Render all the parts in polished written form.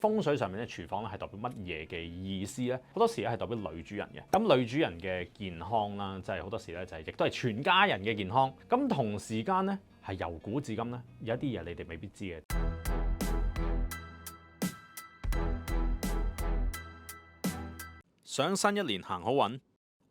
風水上面咧，廚房咧係代表乜嘢嘅意思咧？好多時咧係代表女主人嘅。咁女主人嘅健康啦，即係好多時咧就係亦都係全家人嘅健康。咁同時間咧係由古至今咧有一啲嘢你哋未必知嘅。想新一年行好運，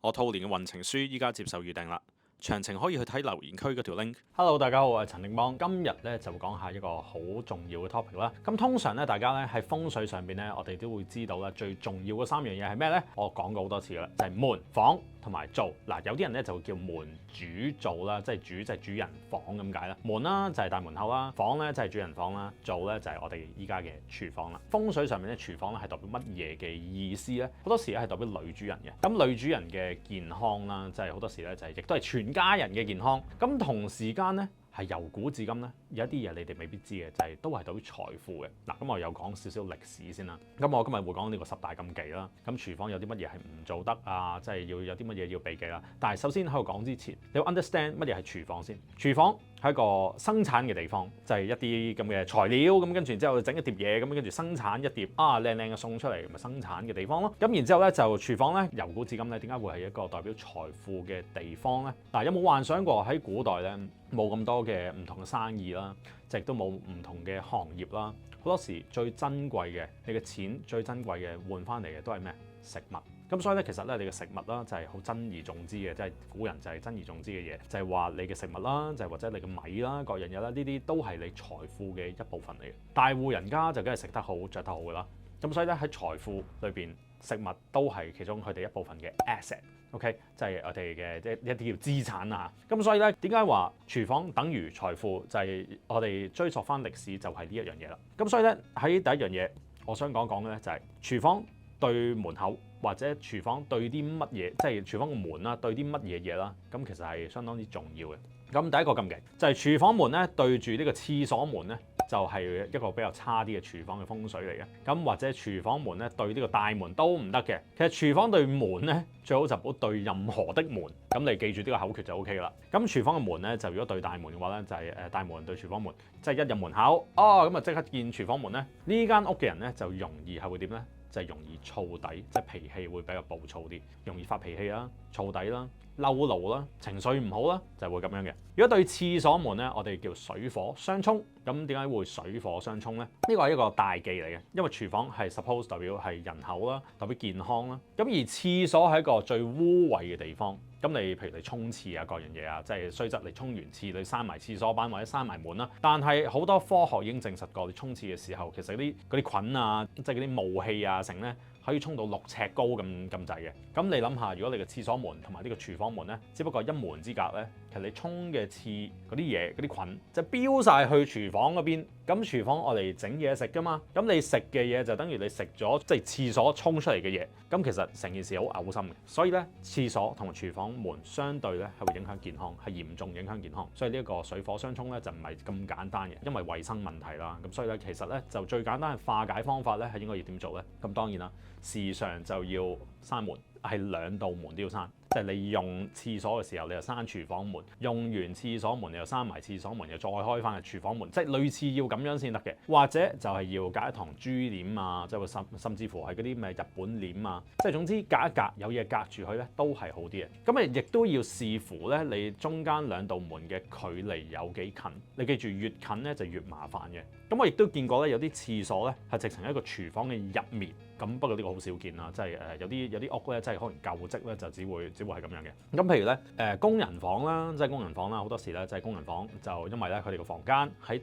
我兔年嘅運程書依家接受預訂啦。詳情可以去睇留言區嗰條 link。Hello， 大家好，我係陳定邦。今日咧就會講下一個好重要嘅 topic 啦。咁通常咧，大家咧喺風水上邊咧，我哋都會知道咧最重要嘅三樣嘢係咩咧？我講過好多次啦，就係門、房同埋灶。嗱，有啲人咧就會叫門主灶啦，即係主即係主人房咁解啦。門啦就係大門口啦，房咧就係主人房啦，灶咧就係我哋依家嘅廚房啦。風水上面咧，廚房咧係代表乜嘢嘅意思咧？好多時咧係代表女主人嘅。咁女主人嘅健康啦，即係好多時咧就係亦都係全家人嘅健康。咁同時間咧係由古至今咧有一啲嘢你哋未必知嘅，就係都係代表財富嘅。嗱，咁我又講少少歷史先啦。咁我今日會講呢個10大禁忌啦。咁廚房有啲乜嘢係唔做得啊？即係要有啲乜嘢要避忌啦。但係首先喺度講之前，你要 understand 乜嘢係廚房先。廚房係一個生產嘅地方，就係一啲咁嘅材料，咁跟住之後整一碟嘢，咁跟住生產一碟靚靚嘅餸出嚟，咁咪生產嘅地方咯。咁然之後咧就廚房咧由古至今咧點解會係一個代表財富嘅地方咧？嗱，有冇幻想過喺古代咧冇咁多嘅唔同嘅生意啦，亦都冇唔同嘅行業啦，好多時最珍貴嘅你嘅錢最珍貴嘅換翻嚟嘅都係咩？食物。咁所以咧，其實咧，你嘅食物啦，就係好珍而重之嘅，即係古人就係珍而重之嘅嘢，就係話你嘅食物啦，就係或者你嘅米啦，各樣嘢啦，呢啲都係你財富嘅一部分嚟嘅。大戶人家就梗係食得好、着得好噶啦。咁所以咧喺財富裏邊，食物都係其中佢哋一部分嘅 asset。OK， 即係我哋嘅一啲叫資產啊。咁所以咧，點解話廚房等於財富？就係我哋追溯翻歷史，就係呢一樣嘢啦。咁所以咧喺第一樣嘢，我想講嘅咧就係廚房對門口。或者廚房對啲乜嘢，即係廚房個門啦，對啲乜嘢嘢啦，咁其實係相當之重要嘅。咁第一個禁忌就係廚房門咧對住呢個廁所門咧，就係一個比較差啲嘅廚房嘅風水嚟嘅。咁或者廚房門咧對呢個大門都唔得嘅。其實廚房對門咧最好就唔好對任何的門。咁你記住呢個口訣就 OK 噶啦。咁廚房嘅門咧就如果對大門嘅話咧，就係大門對廚房門，即係一入門口咁啊即刻見廚房門咧，呢間屋嘅人咧就容易係會點咧？就係容易燥底，即係脾氣會比較暴躁啲，容易發脾氣啦、燥底啦、嬲怒啦、情緒唔好啦，就係會咁樣嘅。如果對廁所門咧，我哋叫水火相沖。咁點解會水火相沖咧？呢個係一個大忌嚟嘅，因為廚房係 suppose 代表係人口啦，代表健康啦。咁而廁所係一個最污穢嘅地方。咁你譬如你沖廁啊，各樣嘢啊，即係雖則你沖完廁，你閂埋廁所板或者閂埋門啦。但係好多科學已經證實過，你沖廁嘅時候，其實嗰啲菌啊，即係嗰啲霧氣啊，成咧可以沖到6尺高咁滯嘅。咁你諗下，如果你嘅廁所門同埋呢個廚房門咧，只不過一門之隔咧，其實你沖嘅廁嗰啲嘢、嗰啲菌就飆晒去廚房嗰邊。咁廚房我哋整嘢食噶嘛，咁你食嘅嘢就等於你食咗即係廁所沖出嚟嘅嘢。咁其實成件事好嘔心嘅。所以咧，廁所同埋廚房門相對咧係會影響健康，係嚴重影響健康。所以呢一個水火相沖咧就唔係咁簡單嘅，因為衞生問題啦。咁所以咧其實咧就最簡單嘅化解方法咧係應該要點做咧？咁當然啦，時常就要閂門，係2道門都要閂。即係你用廁所嘅時候，你就閂廚房門；用完廁所門，你又閂埋廁所門，又再開翻個廚房門。即係類似要咁樣先得嘅，或者就係要隔一堂珠簾啊，即係甚至乎係嗰啲咩日本簾啊。即係總之隔一隔有嘢隔住佢咧，都係好啲嘅。咁亦都要視乎咧，你中間2道門嘅距離有幾近。你記住越近咧就越麻煩嘅。咁我亦都見過咧，有啲廁所咧係直情喺一個廚房嘅入面。咁不過呢個好少見啦，即係有啲屋咧，即係可能舊積咧就只會係咁樣嘅。咁譬如咧工人房啦，即係工人房啦，好多時咧就係工人房就因為咧佢哋個房間喺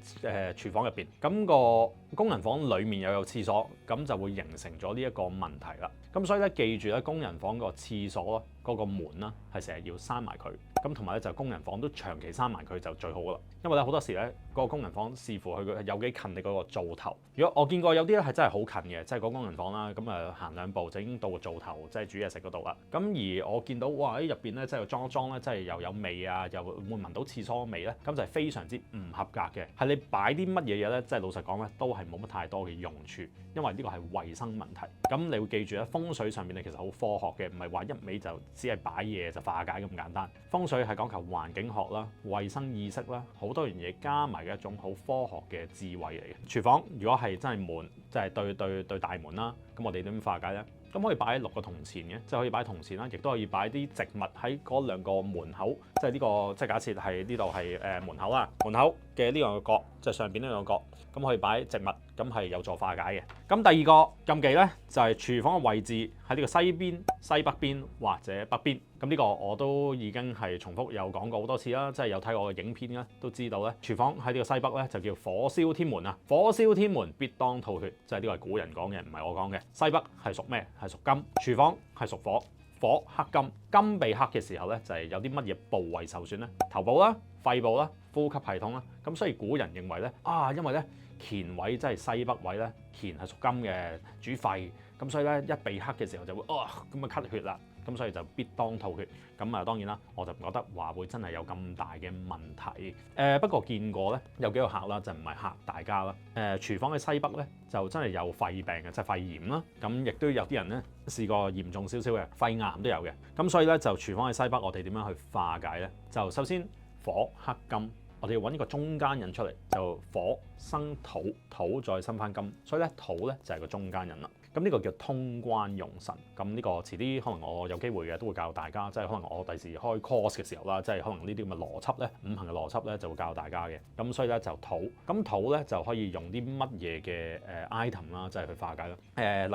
廚房入邊，咁個工人房裡面又有廁所，咁就會形成咗呢一個問題啦。咁所以咧記住咧，工人房個廁所嗰個門啦係成日要閂埋佢。咁同埋咧就工人房都長期閂埋佢就最好噶啦，因為咧好多時咧個工人房視乎佢有幾近你嗰個灶頭。如果我見過有啲咧係真係好近嘅，即係個工人房啦，咁行2步就已經到個灶頭，即係煮嘢食嗰度啦。咁而我見到哇喺入邊咧，即係裝一裝咧，即係又有味啊，又會聞到廁所味咧，咁就係非常之唔合格嘅。係你擺啲乜嘢嘢咧，即係老實講咧，都係冇乜太多嘅用處，因為呢個係衞生問題。咁你會記住咧，風水上面咧其實好科學嘅，唔係話一味就只係擺嘢就化解咁簡單。風水水係講求環境學啦、衞生意識啦，好多樣嘢加埋嘅一種好科學嘅智慧嚟嘅。廚房如果係真係門，即係對大門啦，咁我哋點化解咧？咁可以擺喺6個銅錢嘅，即係可以擺銅錢啦，亦都可以擺啲植物喺嗰2個門口，即係呢個即係假設係呢度係門口啦，門口嘅呢兩個角，即係上邊呢兩個角，咁可以擺植物，咁係有助化解嘅。咁第二個禁忌咧，就係廚房嘅位置喺呢個西邊、西北邊或者北邊。咁呢個我都已經係重複有講過好多次啦，即係有睇我嘅影片咧，都知道咧，廚房喺呢個西北咧就叫火燒天門啊！火燒天門必當吐血，即係呢個係古人講嘅，唔係我講嘅。西北係屬咩？係屬金。廚房係屬火，火克金。金被克嘅時候咧，就係有啲乜嘢部位受損咧？頭部啦、肺部啦、呼吸系統啦。咁所以古人認為咧，因為咧乾位即係西北位咧，乾係屬金嘅，主肺。咁所以咧一被克嘅時候就會咁啊咳血啦。咁所以就必當吐血。咁當然啦，我就唔覺得話會真係有咁大嘅問題。不過見過咧，有幾個客啦，就唔係嚇大家啦。廚房嘅西北咧，就真係有肺病嘅，即係肺炎啦。咁亦都有啲人咧試過嚴重少少嘅肺癌都有嘅。咁所以咧就廚房嘅西北，我哋點樣去化解咧？就首先火克金，我哋要揾一個中間人出嚟，就火生土，土再生翻金，所以咧土咧就係個中間人啦。咁呢個叫通關用神，咁呢個遲啲可能我有機會嘅都會教大家，即係可能我第時開 course 嘅時候啦，即係可能呢啲咁嘅邏輯咧，五行嘅邏輯咧就會教大家嘅。咁所以咧就土，咁土咧就可以用啲乜嘢嘅item 啦，即係去化解啦。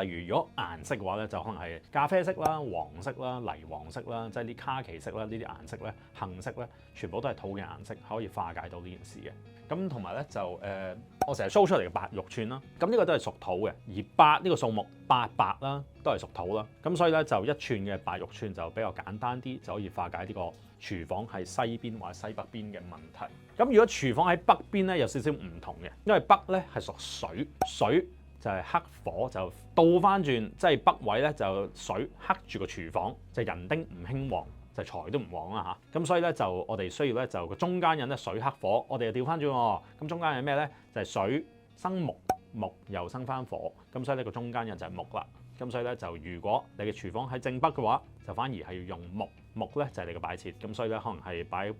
例如如果顏色嘅話咧，就可能係咖啡色啦、黃色啦、泥黃色啦，即係啲卡其色啦，呢啲顏色咧、杏色咧，全部都係土嘅顏色，可以化解到呢件事嘅。咁同埋咧就我成日 show 出嚟嘅白玉串啦，咁呢個都係屬土嘅，而八呢個數目八白啦，都係屬土啦。咁所以咧就1串嘅白玉串就比較簡單啲，就可以化解呢個廚房係西邊或者西北邊嘅問題。咁如果廚房喺北邊咧，有少少唔同嘅，因為北咧係屬水，水就係克火，就倒翻轉，即係北位咧就水克住個廚房，就人丁唔興旺。就財都唔旺啦嚇，咁所以咧就我哋需要咧就個中間人咧水克火，我哋就調翻轉喎。咁中間係咩咧？就係水生木，木又生翻火，咁所以呢個中間人就係木啦。咁所以咧就如果你嘅廚房喺正北嘅話，就反而係要用木，木咧就係你嘅擺設。咁所以咧可能係擺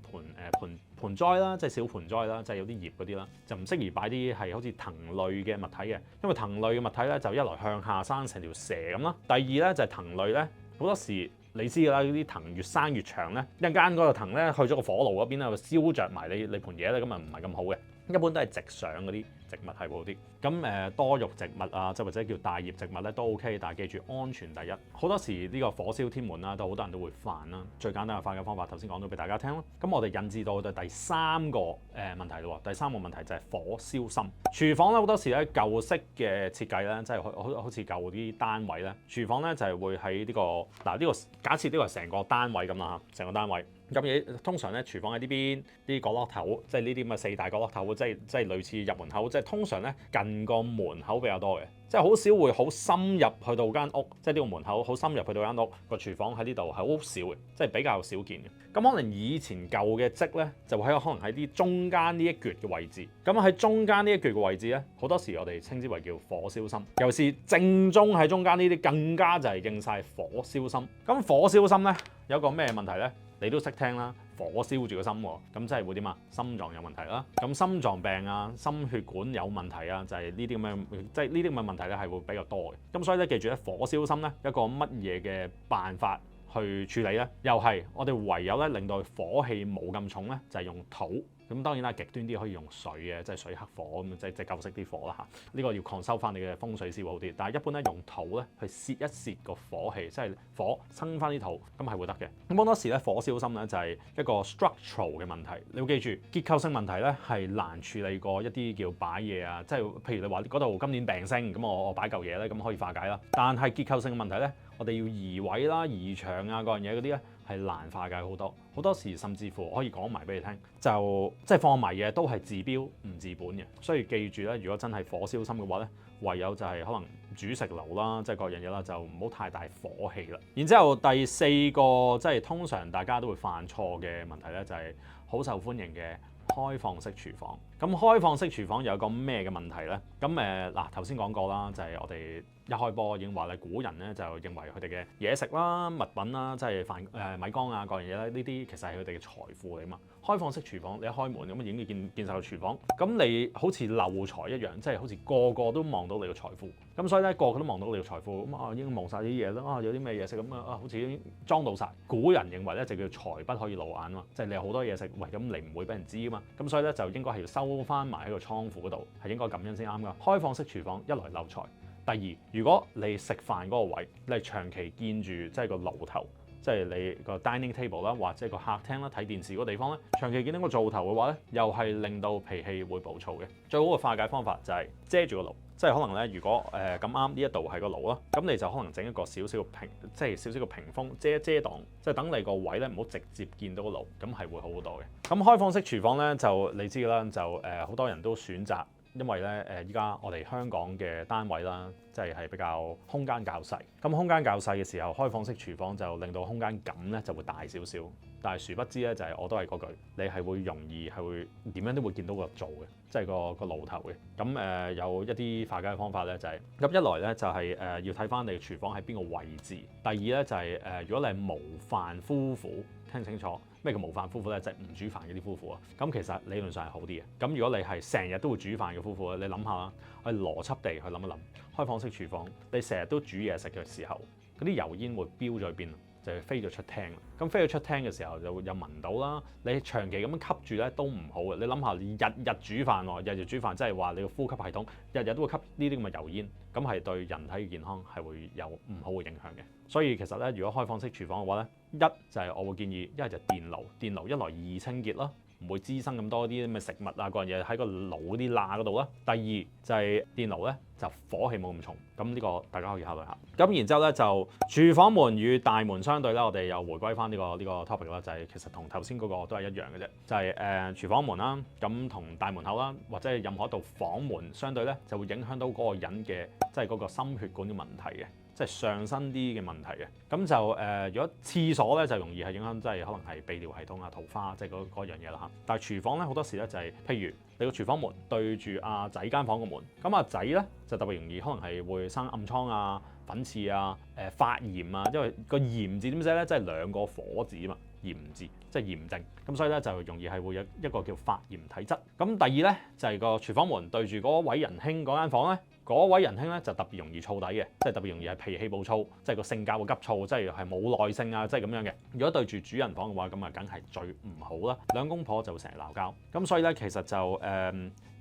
盆栽啦，即係小盆栽啦，即係有啲葉嗰啲啦，就唔適宜擺啲係好似藤類嘅物體嘅，因為藤類嘅物體咧就一來向下生成條蛇咁啦，第二咧就係藤類咧好多時。你知㗎啦，啲藤越生越長咧，一間嗰個藤咧去咗個火爐嗰邊咧，燒着埋你盤嘢咧，咁啊唔係咁好嘅。一般都係直上嗰啲植物係會好啲。咁多肉植物啊，即係或者叫大葉植物咧都 OK，但係記住安全第一。好多時呢個火燒天門啦，都好多人都會犯啦。最簡單嘅化解方法頭先講到俾大家聽啦。咁我哋引致到第3個問題咯。第3個問題就係火燒心。廚房咧好多時咧舊式嘅設計咧，即係好似舊啲單位咧，廚房咧就係會喺呢個呢個假設呢個係成個單位咁啦嚇，成個單位。咁嘢通常咧，廚房喺呢邊啲角落頭，即係呢啲咁嘅4大角落頭，即係類似入門口，即係通常咧近個門口比較多嘅，即係好少會好深入去到間屋，即係呢個門口好深入去到間屋，個廚房喺呢度係好少嘅，即係比較少見嘅。咁可能以前舊嘅積咧，就會可能喺啲中間呢一橛嘅位置。咁喺中間呢一橛嘅位置咧，好多時我哋稱之為叫火燒心。尤其是正中喺中間呢啲，更加就係應晒火燒心。咁火燒心咧有一個咩問題咧？你都識聽啦，火燒住個心喎，咁即係會點啊？心臟有問題啦，咁心臟病啊、心血管有問題啊，就係呢啲咁嘅，即係呢啲咁嘅問題咧係會比較多嘅。咁所以咧記住咧，火燒心咧一個乜嘢嘅辦法去處理咧？又係我哋唯有咧令到火氣冇咁重咧，就係用土。咁當然啦，極端啲可以用水嘅，即係水克火咁，即係舊式啲火啦嚇。呢個要抗收翻你嘅風水師會好啲。但係一般咧用土咧去泄一泄個火氣，即係火生翻啲土，咁係會得嘅。咁好多時咧火燒心咧就係一個 structural 嘅問題。你要記住結構性問題咧係難處理過一啲叫擺嘢啊，即係譬如你話嗰度今年病星，咁我擺嚿嘢咧咁可以化解啦。但係結構性嘅問題咧，我哋要移位啦、移牆啊嗰樣嘢嗰啲咧係難化解好多。好多時甚至乎可以講埋俾你聽，就即係放埋嘢都係治標唔治本嘅。所以記住咧，如果真係火燒心嘅話咧，唯有就係可能煮食爐啦，即係各樣嘢啦，就唔好太大火氣啦。然之後第4個即係通常大家都會犯錯嘅問題咧，就係好受歡迎嘅開放式廚房。咁開放式廚房有個咩嘅問題咧？咁嗱頭先講過啦，就係我哋一開波已經話咧，古人咧就認為佢哋嘅嘢食啦、物品啦，即係米缸啊各樣嘢咧，呢啲其實係佢哋嘅財富嚟嘛。開放式廚房你一開門咁已經見晒個廚房，咁你好似漏財一樣，即係好似個個都望到你嘅財富。咁所以咧個個都望到你嘅財富，咁應該望晒啲嘢啦。有啲咩嘢食咁好似已經裝到晒。古人認為咧就叫財不可以露眼啊嘛，即係你有好多嘢食，喂咁你唔會俾人知啊嘛。咁所以咧就應該係要收翻埋喺個倉庫嗰度，係應該咁樣先啱噶。開放式廚房一來漏財，第二如果你食飯嗰個位，你係長期見住即係個爐頭。即係你個 dining table 啦，或者個客廳啦，睇電視嗰個地方咧，長期見到個灶頭嘅話咧，又係令到脾氣會暴躁嘅。最好嘅化解方法就係遮住個爐，即係可能咧，如果咁啱呢一度係個爐啦，咁你就可能整一個少少嘅即係少少嘅屏風遮擋，即係等你個位咧唔好直接見到個爐，咁係會好好多嘅。咁開放式廚房咧就你知㗎啦，就好多人都選擇。因為咧依家我哋香港嘅單位啦，即係比較空間較細。咁空間較細嘅時候，開放式廚房就令到空間感咧就會大少少。但係殊不知咧，就係我都係嗰句，你係會容易係會點樣都會見到個灶嘅，即係個爐頭嘅。咁有一啲化解嘅方法咧，就係咁一來咧就係要睇翻你嘅廚房喺邊個位置。第二咧就係如果你係無飯夫婦，聽清楚。咩叫無飯夫婦咧？就係唔煮飯嗰啲夫婦啊。咁其實理論上係好啲嘅。咁如果你係成日都會煮飯嘅夫婦咧，你諗下啦，我哋邏輯地去諗一諗，開放式廚房，你成日都煮嘢食嘅時候，嗰啲油煙會飆咗去邊？就係飛咗出廳啦。咁飛咗出廳嘅時候就會有聞到啦。你長期咁樣吸住咧都唔好嘅。你諗下，你日日煮飯喎，日日煮飯，即係話你個呼吸系統日日都會吸呢啲咁嘅油煙，咁係對人體嘅健康係會有唔好嘅影響嘅。所以其實咧，如果開放式廚房嘅話咧，一就係我會建議，一係就電爐，電爐一來易清潔啦，唔會滋生咁多啲咁嘅食物啊嗰樣嘢喺個爐啲罅嗰度啦。第二就係電爐咧就火氣冇咁重，咁呢個大家可以考慮下。咁然之後咧就廚房門與大門相對咧，我哋又回歸翻呢個 topic 啦，就係其實同頭先嗰個都係一樣嘅啫，就係廚房門啦，咁同大門口啦，或者係任何一道房門相對咧，就會影響到嗰個人嘅即係嗰個心血管嘅問題嘅。即係上身啲嘅問題嘅，咁就如果廁所咧就容易係影響，即係可能係泌尿系統啊、桃花，即係嗰樣嘢啦嚇。但係廚房咧好多時咧就係，譬如你個廚房門對住阿仔間房個門，咁阿仔咧就特別容易可能係會生暗瘡啊、粉刺啊、發炎啊，因為個炎字點寫咧，即係兩個火字啊嘛，炎字即係炎症，咁所以咧就容易係會有一個叫發炎體質。咁第二咧就係個廚房門對住嗰位仁兄嗰間房咧。嗰位仁兄咧就特別容易燥底嘅，即係特別容易係脾氣暴躁，即係個性格會急躁，即係冇耐性啊，即係咁樣嘅。如果對住主人房嘅話，咁啊梗係最唔好啦。兩公婆就會成日鬧交，咁所以咧其實就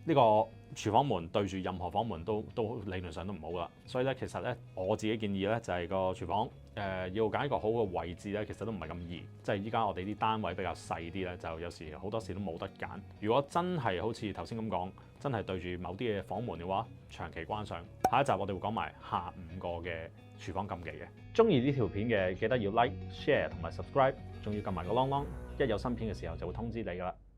呢個廚房門對住任何房門都理論上都唔好啦。所以咧其實咧我自己建議咧就係個廚房要揀一個好嘅位置咧，其實都唔係咁易。即係依家我哋啲單位比較細啲咧，就有時好多時都冇得揀。如果真係好似頭先咁講，真係對住某啲嘅房門嘅話，長期關上。下一集我哋會講埋下5個嘅廚房禁忌嘅。中意呢條片嘅記得要 like、share 同埋 subscribe，仲要撳埋個啷啷，一有新片嘅時候就會通知你㗎啦。